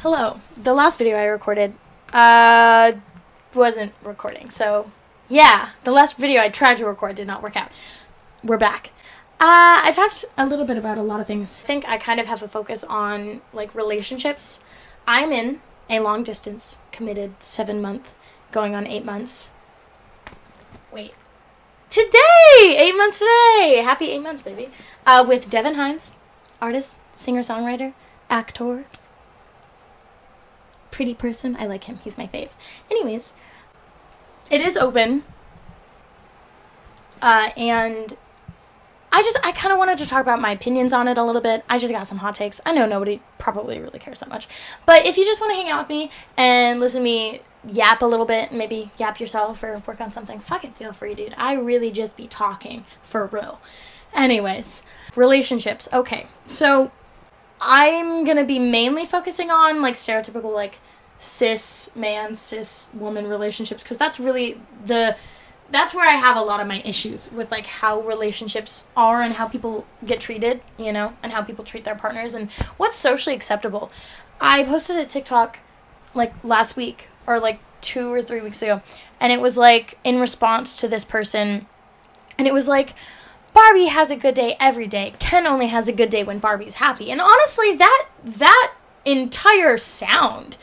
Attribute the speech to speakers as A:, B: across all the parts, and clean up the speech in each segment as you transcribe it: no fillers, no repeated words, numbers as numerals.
A: Hello. The last video I recorded wasn't recording, so yeah, the last video I tried to record did not work out. We're back. I talked a little bit about a lot of things. I think I kind of have a focus on like relationships. I'm in a long distance, committed 7-month, going on 8 months. Wait. Today! 8 months today! Happy 8 months, baby. With Devin Hines, artist, singer-songwriter, actor, pretty person. I like him. He's my fave. Anyways, it is open. And I kind of wanted to talk about my opinions on it a little bit. I just got some hot takes. I know nobody probably really cares that much. But if you just want to hang out with me and listen to me yap a little bit, maybe yap yourself or work on something, fucking feel free, dude. I really just be talking for real. Anyways, relationships. Okay, so I'm going to be mainly focusing on like stereotypical like cis man, cis woman relationships, because that's really that's where I have a lot of my issues with like how relationships are and how people get treated, you know, and how people treat their partners and what's socially acceptable. I posted a TikTok like last week or like 2 or 3 weeks ago, and it was like in response to this person, and it was like, Barbie has a good day every day. Ken only has a good day when Barbie's happy. And honestly, that entire sound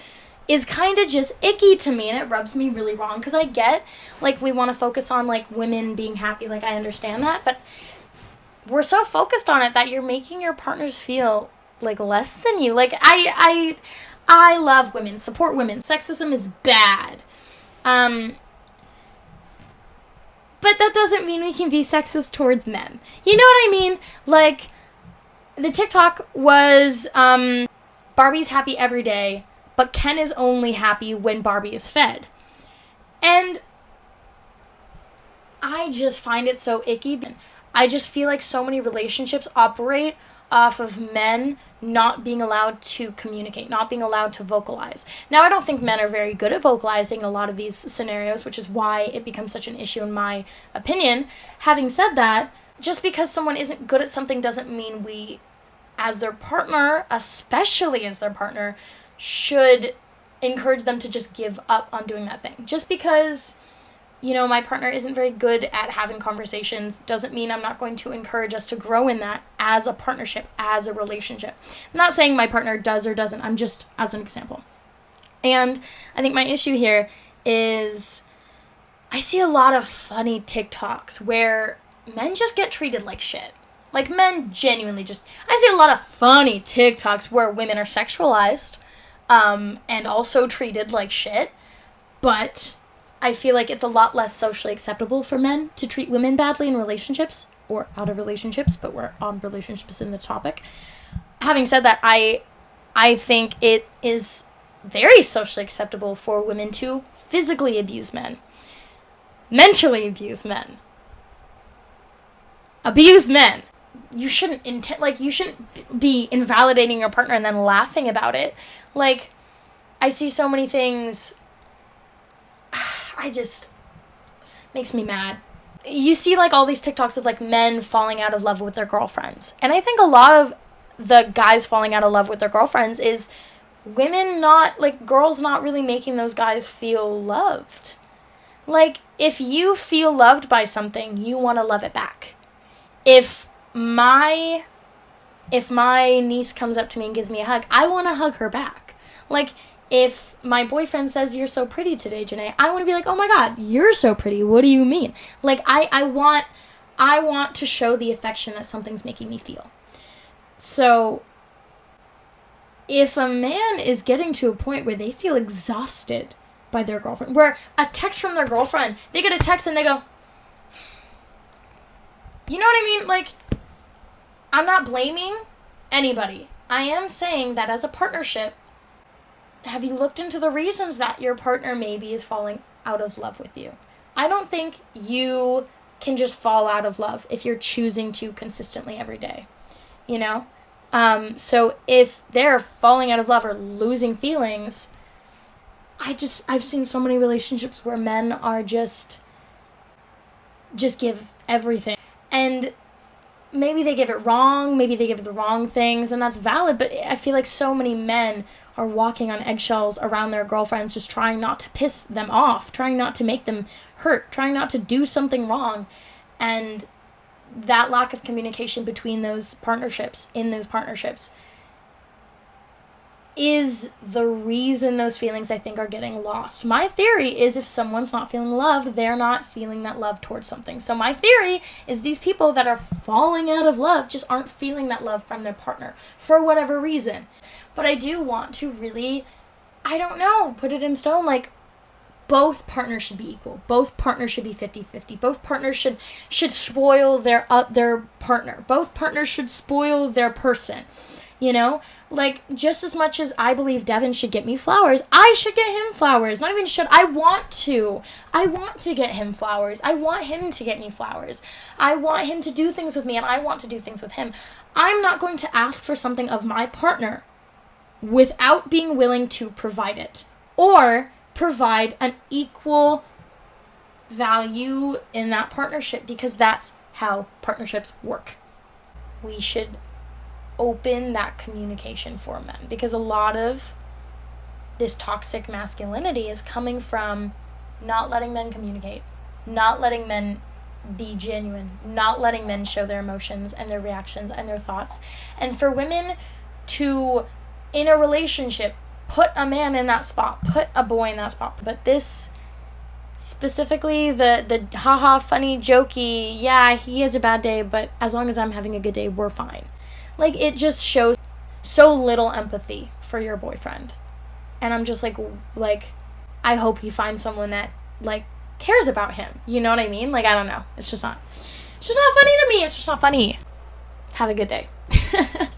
A: is kind of just icky to me, and it rubs me really wrong, because I get, like, we want to focus on, like, women being happy. Like, I understand that, but we're so focused on it that you're making your partners feel, like, less than you. Like, I love women, support women. Sexism is bad. But that doesn't mean we can be sexist towards men. You know what I mean? Like, the TikTok was, Barbie's happy every day, but Ken is only happy when Barbie is fed. And I just find it so icky. I just feel like so many relationships operate off of men not being allowed to communicate, not being allowed to vocalize. Now, I don't think men are very good at vocalizing in a lot of these scenarios, which is why it becomes such an issue in my opinion. Having said that, just because someone isn't good at something doesn't mean we, as their partner, especially as their partner, should encourage them to just give up on doing that thing. Just because, you know, my partner isn't very good at having conversations doesn't mean I'm not going to encourage us to grow in that as a partnership, as a relationship. I'm not saying my partner does or doesn't. I'm just as an example. And I think my issue here is I see a lot of funny TikToks where men just get treated like shit. Like, men genuinely just... I see a lot of funny TikToks where women are sexualized and also treated like shit. But I feel like it's a lot less socially acceptable for men to treat women badly in relationships or out of relationships, but we're on relationships in the topic. Having said that, I think it is very socially acceptable for women to physically abuse men, mentally abuse men, abuse men. You shouldn't you shouldn't be invalidating your partner and then laughing about it. Like, I see so many things. Makes me mad. You see, like, all these TikToks of, like, men falling out of love with their girlfriends. And I think a lot of the guys falling out of love with their girlfriends is girls not really making those guys feel loved. Like, if you feel loved by something, you want to love it back. If my niece comes up to me and gives me a hug, I want to hug her back. Like, if my boyfriend says, "You're so pretty today, Janae," I want to be like, "Oh my God, you're so pretty. What do you mean?" Like, I want to show the affection that something's making me feel. So, if a man is getting to a point where they feel exhausted by their girlfriend, where a text from their girlfriend, they get a text and they go, you know what I mean? Like, I'm not blaming anybody. I am saying that as a partnership, have you looked into the reasons that your partner maybe is falling out of love with you? I don't think you can just fall out of love if you're choosing to consistently every day, you know? So if they're falling out of love or losing feelings, I've seen so many relationships where men are just give everything. And maybe they give it wrong, maybe they give it the wrong things, and that's valid, but I feel like so many men are walking on eggshells around their girlfriends, just trying not to piss them off, trying not to make them hurt, trying not to do something wrong. And that lack of communication between those partnerships, in those partnerships, is the reason those feelings, I think, are getting lost. My theory is if someone's not feeling loved, they're not feeling that love towards something. So my theory is these people that are falling out of love just aren't feeling that love from their partner for whatever reason. But I do want to really, I don't know, put it in stone, like, both partners should be equal. Both partners should be 50-50. Both partners should spoil their partner. Both partners should spoil their person. You know, like, just as much as I believe Devin should get me flowers, I should get him flowers. Not even should, I want to. I want to get him flowers. I want him to get me flowers. I want him to do things with me, and I want to do things with him. I'm not going to ask for something of my partner without being willing to provide it, or provide an equal value in that partnership, because that's how partnerships work. We should open that communication for men, because a lot of this toxic masculinity is coming from not letting men communicate, not letting men be genuine, not letting men show their emotions and their reactions and their thoughts. And for women to, in a relationship, put a man in that spot, put a boy in that spot. But this, specifically the haha, funny, jokey, yeah, he has a bad day, but as long as I'm having a good day, we're fine. Like, it just shows so little empathy for your boyfriend. And I'm just like, I hope he finds someone that, like, cares about him. You know what I mean? Like, I don't know. It's just not funny to me. It's just not funny. Have a good day.